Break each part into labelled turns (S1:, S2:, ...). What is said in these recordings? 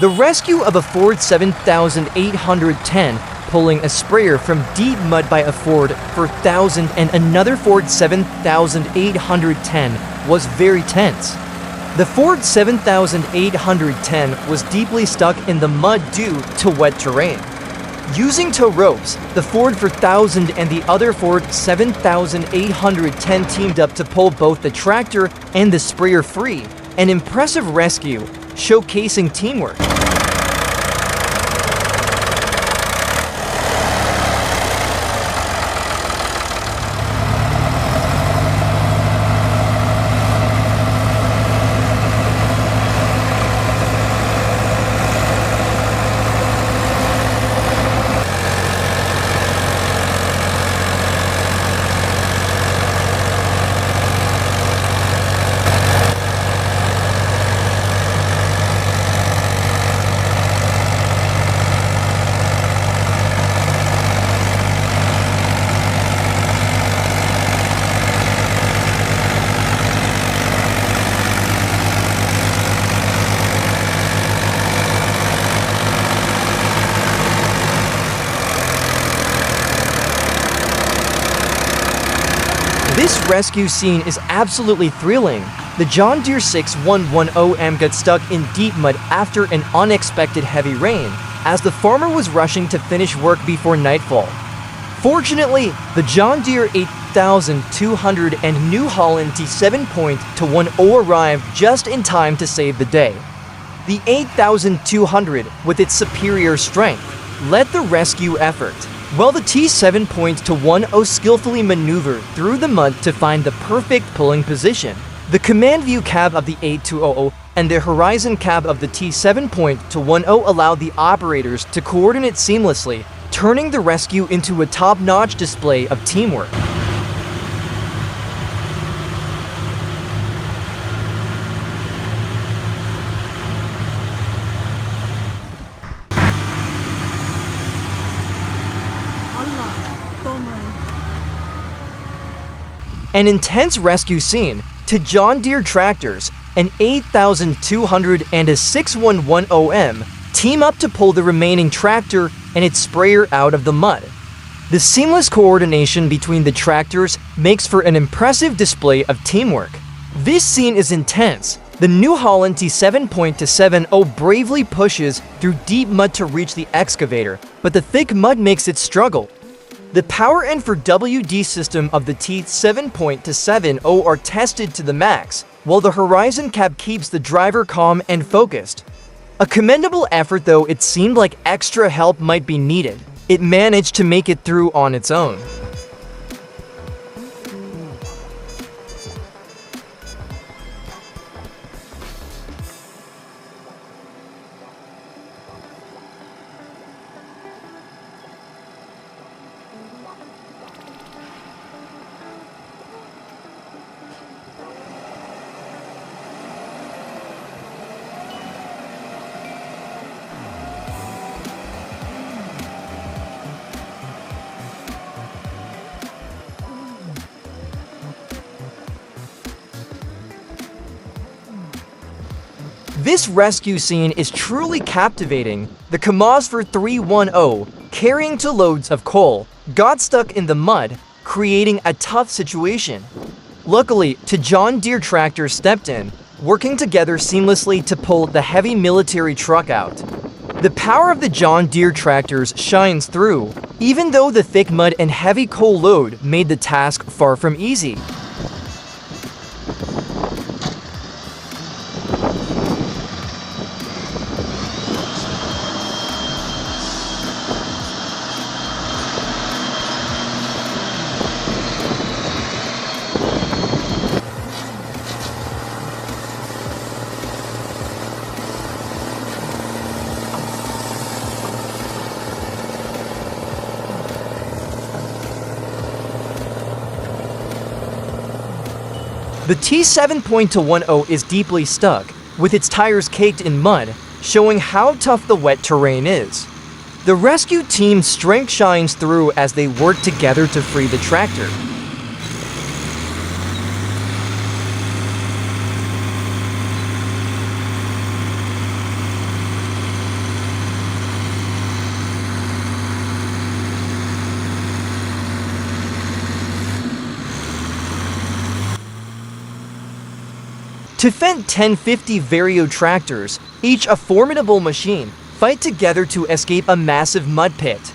S1: The rescue of a Ford 7810 pulling a sprayer from deep mud by a Ford 4000 and another Ford 7810 was very tense. The Ford 7810 was deeply stuck in the mud due to wet terrain. Using tow ropes, the Ford 4000 and the other Ford 7810 teamed up to pull both the tractor and the sprayer free, an impressive rescue showcasing teamwork. This rescue scene is absolutely thrilling. The John Deere 6110M got stuck in deep mud after an unexpected heavy rain, as the farmer was rushing to finish work before nightfall. Fortunately, the John Deere 8200 and new Holland T7.210 arrived just in time to save the day. The 8200, with its superior strength, led the rescue effort, while the T7.210 skillfully maneuvered through the mud to find the perfect pulling position. The command view cab of the 8200 and the horizon cab of the T7.210 allowed the operators to coordinate seamlessly, turning the rescue into a top-notch display of teamwork. An intense rescue scene to John Deere tractors, an 8200 and a 6110M team up to pull the remaining tractor and its sprayer out of the mud. The seamless coordination between the tractors makes for an impressive display of teamwork. This scene is intense. The New Holland T7.270 bravely pushes through deep mud to reach the excavator, but the thick mud makes it struggle. The power and for WD system of the T7.270 are tested to the max, while the horizon cab keeps the driver calm and focused. A commendable effort, though it seemed like extra help might be needed. It managed to make it through on its own. This rescue scene is truly captivating. The Kamaz for 310, carrying two loads of coal, got stuck in the mud, creating a tough situation. Luckily, the John Deere tractor stepped in, working together seamlessly to pull the heavy military truck out. The power of the John Deere tractors shines through, even though the thick mud and heavy coal load made the task far from easy. The T7.210 is deeply stuck, with its tires caked in mud, showing how tough the wet terrain is. The rescue team's strength shines through as they work together to free the tractor. Kirovets 1050 Vario tractors, each a formidable machine, fight together to escape a massive mud pit.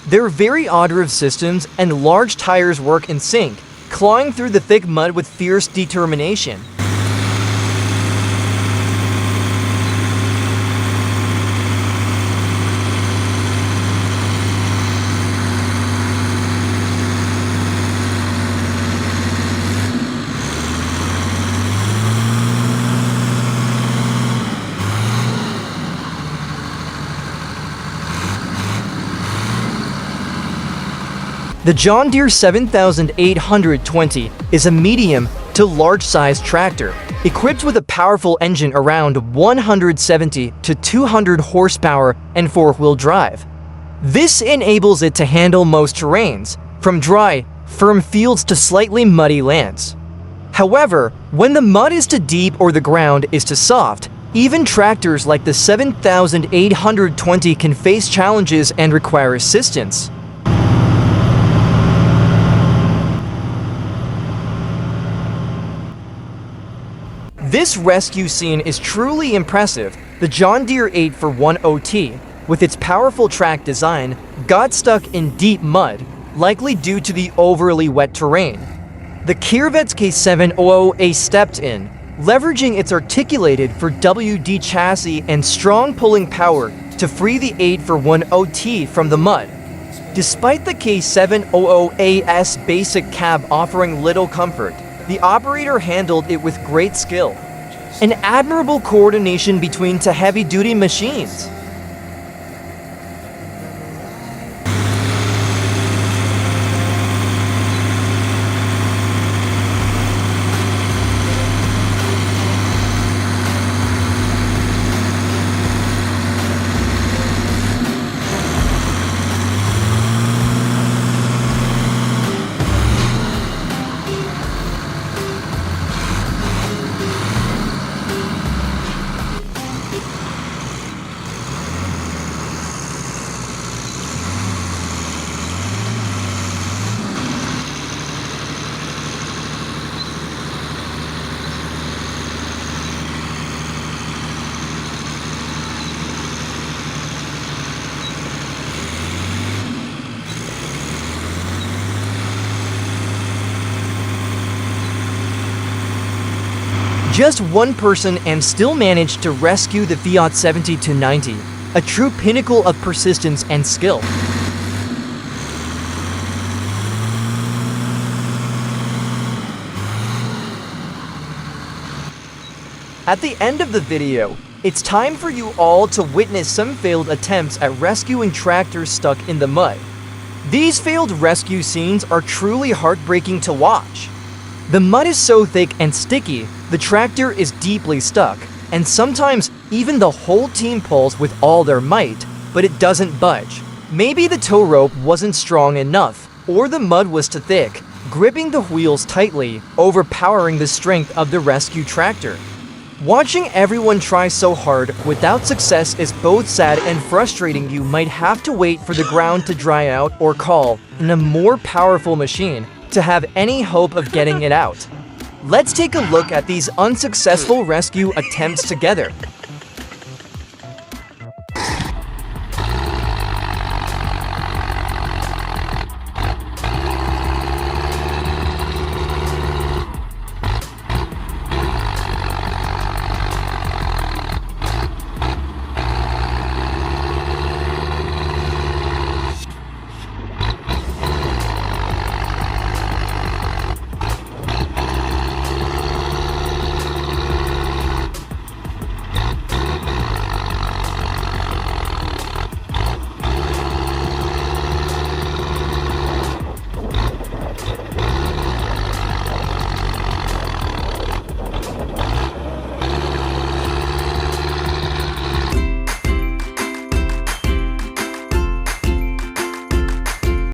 S1: Their very automated systems and large tires work in sync, clawing through the thick mud with fierce determination. The John Deere 6820 is a medium to large-sized tractor, equipped with a powerful engine around 170 to 200 horsepower and four-wheel drive. This enables it to handle most terrains, from dry, firm fields to slightly muddy lands. However, when the mud is too deep or the ground is too soft, even tractors like the 7820 can face challenges and require assistance. This rescue scene is truly impressive. The John Deere 8110T, with its powerful track design, got stuck in deep mud, likely due to the overly wet terrain. The Kirovets K700A stepped in, leveraging its articulated for WD chassis and strong pulling power to free the 8110T from the mud. Despite the K700A's basic cab offering little comfort, the operator handled it with great skill. An admirable coordination between two heavy-duty machines. Just one person and still managed to rescue the Fiat 7290, a true pinnacle of persistence and skill. At the end of the video, it's time for you all to witness some failed attempts at rescuing tractors stuck in the mud. These failed rescue scenes are truly heartbreaking to watch. The mud is so thick and sticky, the tractor is deeply stuck, and sometimes even the whole team pulls with all their might, but it doesn't budge. Maybe the tow rope wasn't strong enough, or the mud was too thick, gripping the wheels tightly, overpowering the strength of the rescue tractor. Watching everyone try so hard without success is both sad and frustrating. You might have to wait for the ground to dry out or call in a more powerful machine to have any hope of getting it out. Let's take a look at these unsuccessful rescue attempts together.